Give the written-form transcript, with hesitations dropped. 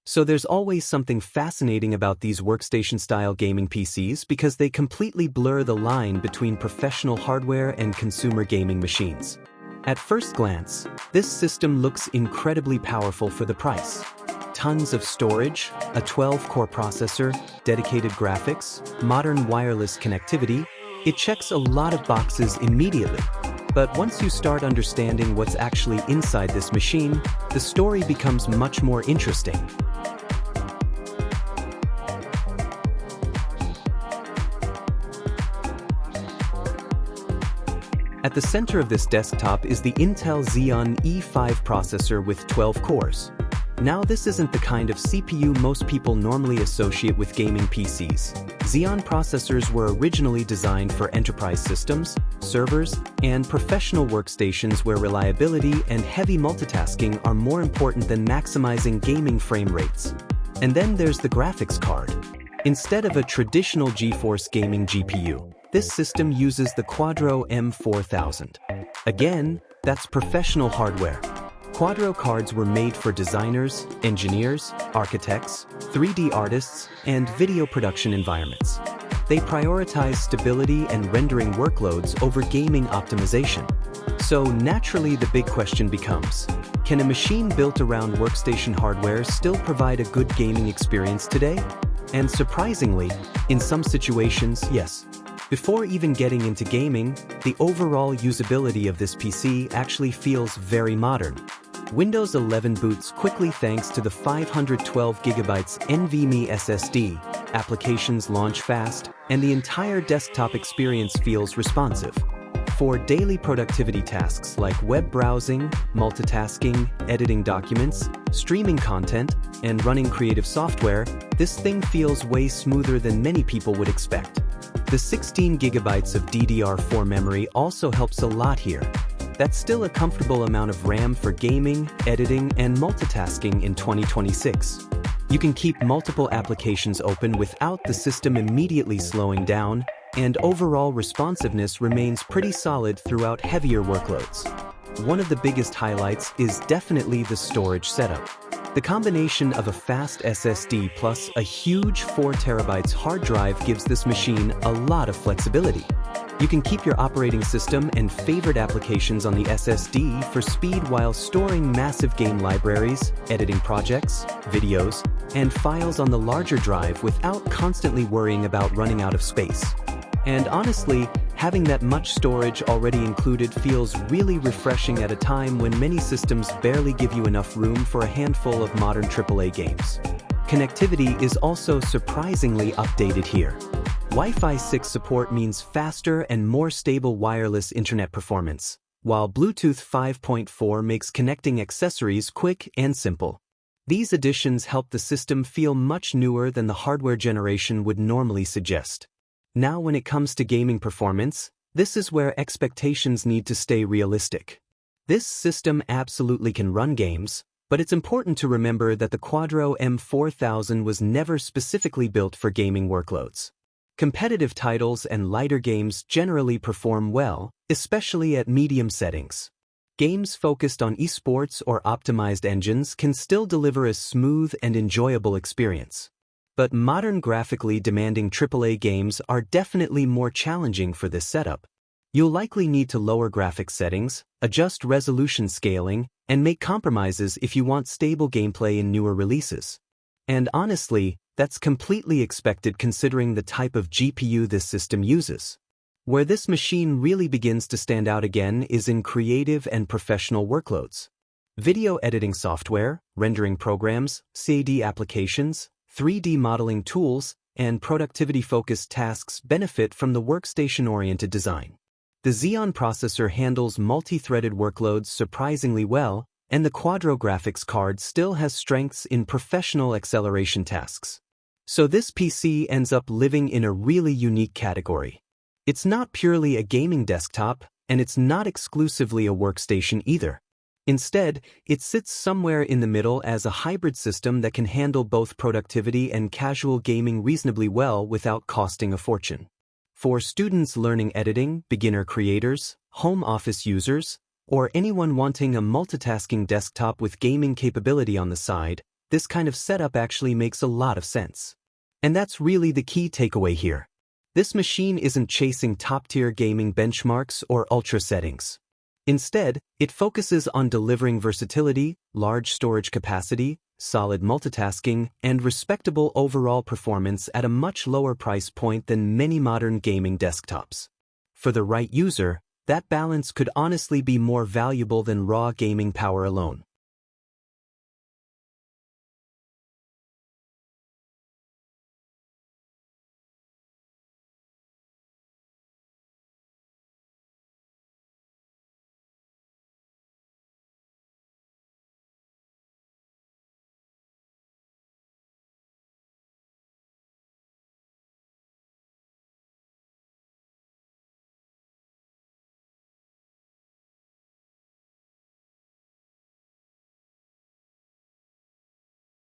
So there's always something fascinating about these workstation-style gaming PCs because they completely blur the line between professional hardware and consumer gaming machines. At first glance, this system looks incredibly powerful for the price. Tons of storage, a 12-core processor, dedicated graphics, modern wireless connectivity. It checks a lot of boxes immediately. But once you start understanding what's actually inside this machine, the story becomes much more interesting. At the center of this desktop is the Intel Xeon E5 processor with 12 cores. Now, this isn't the kind of CPU most people normally associate with gaming PCs. Xeon processors were originally designed for enterprise systems, servers, and professional workstations where reliability and heavy multitasking are more important than maximizing gaming frame rates. And then there's the graphics card. Instead of a traditional GeForce gaming GPU, this system uses the Quadro M4000. Again, that's professional hardware. Quadro cards were made for designers, engineers, architects, 3D artists, and video production environments. They prioritize stability and rendering workloads over gaming optimization. So naturally, the big question becomes, can a machine built around workstation hardware still provide a good gaming experience today? And surprisingly, in some situations, yes. Before even getting into gaming, the overall usability of this PC actually feels very modern. Windows 11 boots quickly thanks to the 512GB NVMe SSD, applications launch fast, and the entire desktop experience feels responsive. For daily productivity tasks like web browsing, multitasking, editing documents, streaming content, and running creative software, this thing feels way smoother than many people would expect. The 16GB of DDR4 memory also helps a lot here. That's still a comfortable amount of RAM for gaming, editing, and multitasking in 2026. You can keep multiple applications open without the system immediately slowing down, and overall responsiveness remains pretty solid throughout heavier workloads. One of the biggest highlights is definitely the storage setup. The combination of a fast SSD plus a huge 4TB hard drive gives this machine a lot of flexibility. You can keep your operating system and favorite applications on the SSD for speed while storing massive game libraries, editing projects, videos, and files on the larger drive without constantly worrying about running out of space. And honestly, having that much storage already included feels really refreshing at a time when many systems barely give you enough room for a handful of modern AAA games. Connectivity is also surprisingly updated here. Wi-Fi 6 support means faster and more stable wireless internet performance, while Bluetooth 5.4 makes connecting accessories quick and simple. These additions help the system feel much newer than the hardware generation would normally suggest. Now, when it comes to gaming performance, this is where expectations need to stay realistic. This system absolutely can run games, but it's important to remember that the Quadro M4000 was never specifically built for gaming workloads. Competitive titles and lighter games generally perform well, especially at medium settings. Games focused on esports or optimized engines can still deliver a smooth and enjoyable experience. But modern graphically demanding AAA games are definitely more challenging for this setup. You'll likely need to lower graphics settings, adjust resolution scaling, and make compromises if you want stable gameplay in newer releases. And honestly, that's completely expected considering the type of GPU this system uses. Where this machine really begins to stand out again is in creative and professional workloads. Video editing software, rendering programs, CAD applications, 3D modeling tools, and productivity-focused tasks benefit from the workstation-oriented design. The Xeon processor handles multi-threaded workloads surprisingly well, and the Quadro graphics card still has strengths in professional acceleration tasks. So this PC ends up living in a really unique category. It's not purely a gaming desktop, and it's not exclusively a workstation either. Instead, it sits somewhere in the middle as a hybrid system that can handle both productivity and casual gaming reasonably well without costing a fortune. For students learning editing, beginner creators, home office users, or anyone wanting a multitasking desktop with gaming capability on the side, this kind of setup actually makes a lot of sense. And that's really the key takeaway here. This machine isn't chasing top-tier gaming benchmarks or ultra settings. Instead, it focuses on delivering versatility, large storage capacity, solid multitasking, and respectable overall performance at a much lower price point than many modern gaming desktops. For the right user, that balance could honestly be more valuable than raw gaming power alone.